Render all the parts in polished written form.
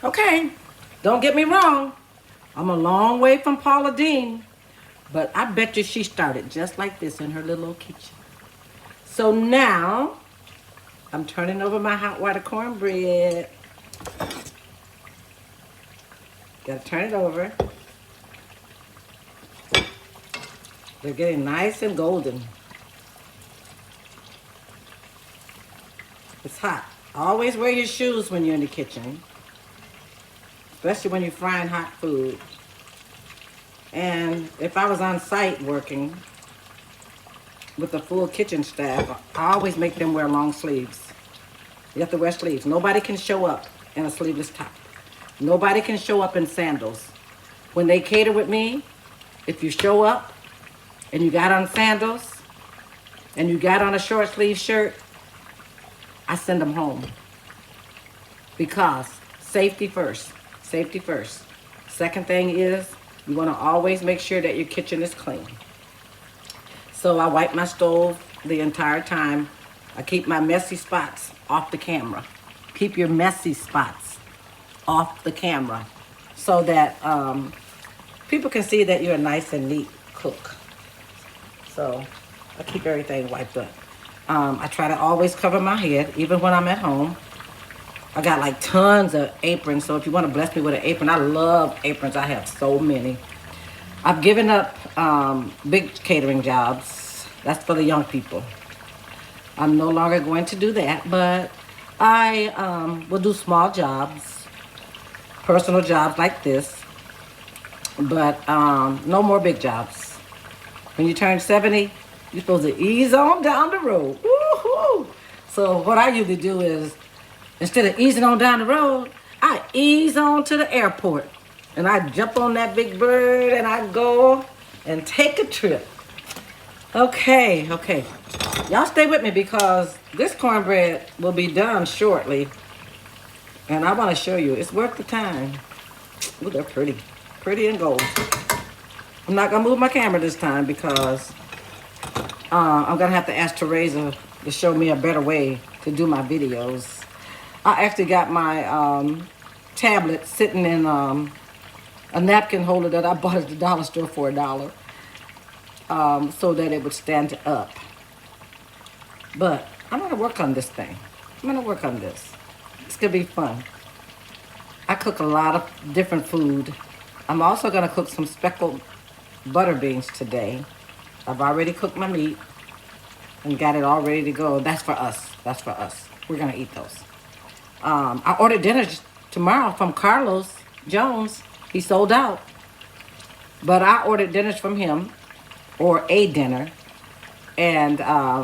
Okay, don't get me wrong. I'm a long way from Paula Dean, but I bet you she started just like this in her little kitchen. So now, I'm turning over my hot water cornbread. Gotta turn it over. They're getting nice and golden. It's hot. Always wear your shoes when you're in the kitchen, especially when you're frying hot food. And if I was on site working with a full kitchen staff, I always make them wear long sleeves. You have to wear sleeves. Nobody can show up in a sleeveless top. Nobody can show up in sandals. When they cater with me, if you show up and you got on sandals and you got on a short sleeve shirt, I send them home. Because safety first. Safety first. Second thing is, you want to always make sure that your kitchen is clean. So I wipe my stove the entire time. I keep my messy spots off the camera. Keep your messy spots off the camera so that people can see that you're a nice and neat cook. So I keep everything wiped up. I try to always cover my head, even when I'm at home. I got like tons of aprons, so if you want to bless me with an apron, I love aprons. I have so many. I've given up big catering jobs. That's for the young people. I'm no longer going to do that, but I will do small jobs, personal jobs like this, but no more big jobs. When you turn 70, you're supposed to ease on down the road. Woo-hoo! So what I usually do is, instead of easing on down the road, I ease on to the airport. And I jump on that big bird and I go and take a trip. Okay. Y'all stay with me because this cornbread will be done shortly. And I want to show you, it's worth the time. Ooh, they're pretty. Pretty and gold. I'm not going to move my camera this time because I'm going to have to ask Teresa to show me a better way to do my videos. I actually got my tablet sitting in a napkin holder that I bought at the dollar store for $1, so that it would stand up. But I'm going to work on this thing. I'm going to work on this. It's going to be fun. I cook a lot of different food. I'm also going to cook some speckled butter beans today. I've already cooked my meat and got it all ready to go. That's for us. That's for us. We're going to eat those. I ordered dinner tomorrow from Carlos Jones. He sold out. But I ordered dinners from him, or a dinner, and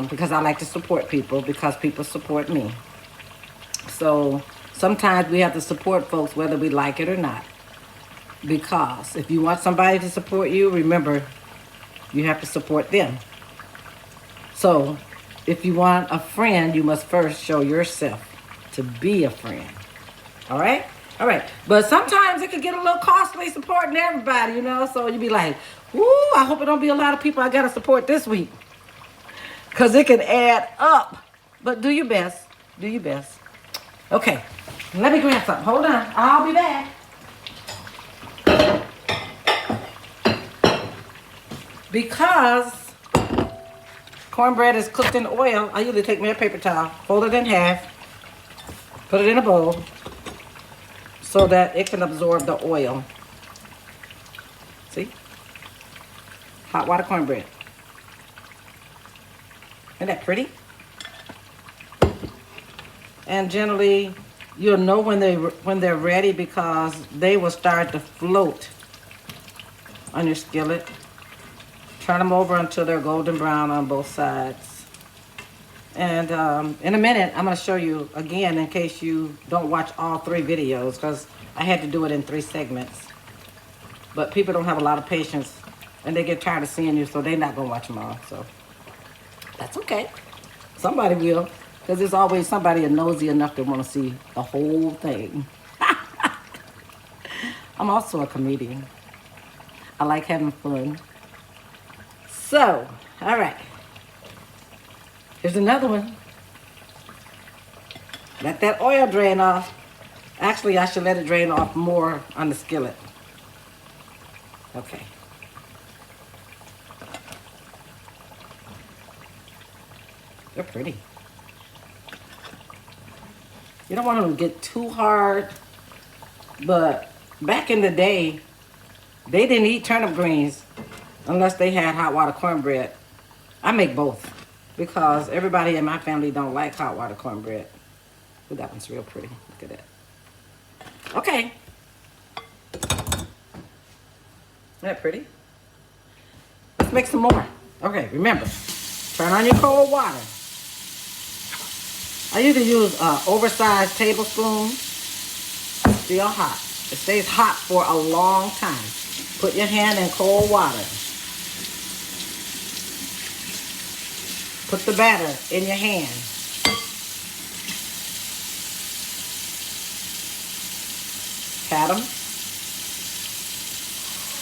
because I like to support people, because people support me. So sometimes we have to support folks whether we like it or not. Because if you want somebody to support you, remember, you have to support them. So if you want a friend, you must first show yourself to be a friend. All right? All right. But sometimes it could get a little costly supporting everybody, you know? So you be like, woo, I hope it don't be a lot of people I got to support this week. Because it can add up. But do your best. Do your best. Okay. Let me grab something. Hold on. I'll be back. Because cornbread is cooked in oil, I usually take me a paper towel, fold it in half, put it in a bowl so that it can absorb the oil. See? Hot water cornbread. Isn't that pretty? And generally, you'll know when they're ready because they will start to float on your skillet. Turn them over until they're golden brown on both sides. And in a minute, I'm going to show you again in case you don't watch all 3 videos because I had to do it in 3 segments. But people don't have a lot of patience and they get tired of seeing you, so they're not going to watch them all. So that's okay. Somebody will, because there's always somebody nosy enough to want to see the whole thing. I'm also a comedian. I like having fun. So, all right. Here's another one. Let that oil drain off. Actually, I should let it drain off more on the skillet. Okay. They're pretty. You don't want them to get too hard, but back in the day, they didn't eat turnip greens unless they had hot water cornbread. I make both because everybody in my family don't like hot water cornbread. But that one's real pretty. Look at that. Okay. Isn't that pretty? Let's make some more. Okay, remember, turn on your cold water. I usually use an oversized tablespoon. Still hot. It stays hot for a long time. Put your hand in cold water. Put the batter in your hand. Pat them.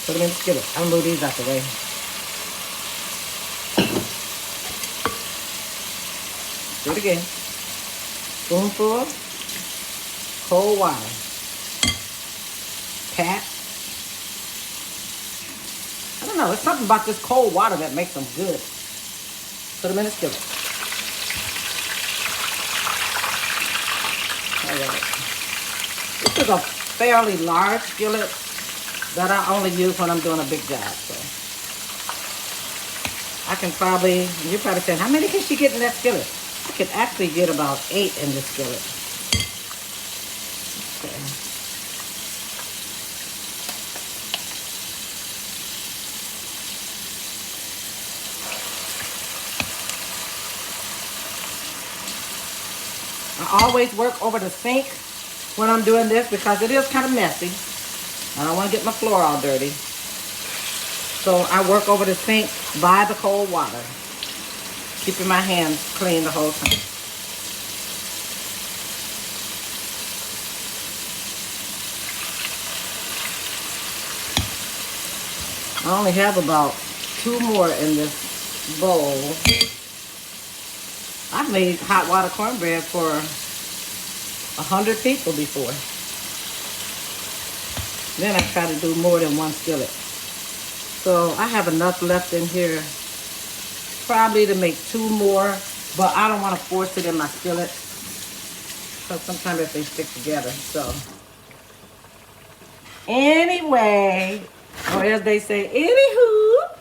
Put them in the skillet. I'm gonna move these out the way. Do it again. Spoonful, cold water. Pat. I don't know, there's something about this cold water that makes them good. Put them in the skillet. All right. This is a fairly large skillet that I only use when I'm doing a big job. So I can probably, you're probably saying, how many can she get in that skillet? I could actually get about 8 in this skillet. Okay. I always work over the sink when I'm doing this because it is kind of messy. I don't want to get my floor all dirty. So I work over the sink by the cold water, keeping my hands clean the whole time. I only have about 2 more in this bowl. I've made hot water cornbread for 100 people before. Then I try to do more than one skillet. So I have enough left in here probably to make 2 more, but I don't want to force it in my skillet because sometimes they stick together. So anyway, or as they say, anywho,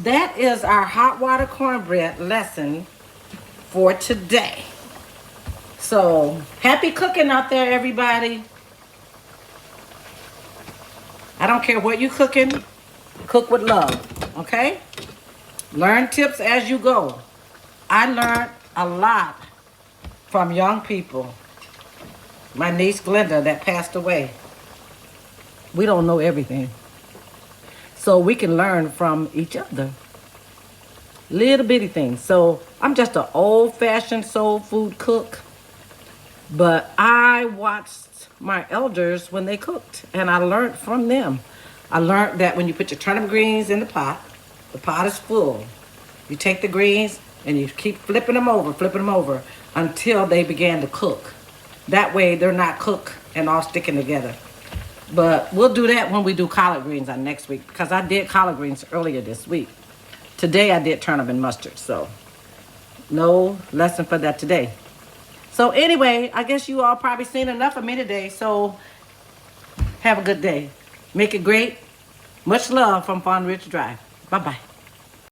that is our hot water cornbread lesson for today. So happy cooking out there, everybody. I don't care what you're cooking, cook with love, okay? Learn tips as you go. I learned a lot from young people. My niece Glenda that passed away. We don't know everything. So we can learn from each other. Little bitty things. So I'm just an old-fashioned soul food cook. But I watched my elders when they cooked, and I learned from them. I learned that when you put your turnip greens in the pot is full. You take the greens and you keep flipping them over until they begin to cook. That way they're not cooked and all sticking together. But we'll do that when we do collard greens on next week, because I did collard greens earlier this week. Today I did turnip and mustard, so no lesson for that today. So anyway, I guess you all probably seen enough of me today, so have a good day. Make it great. Much love from Fawn Ridge Drive. Bye-bye.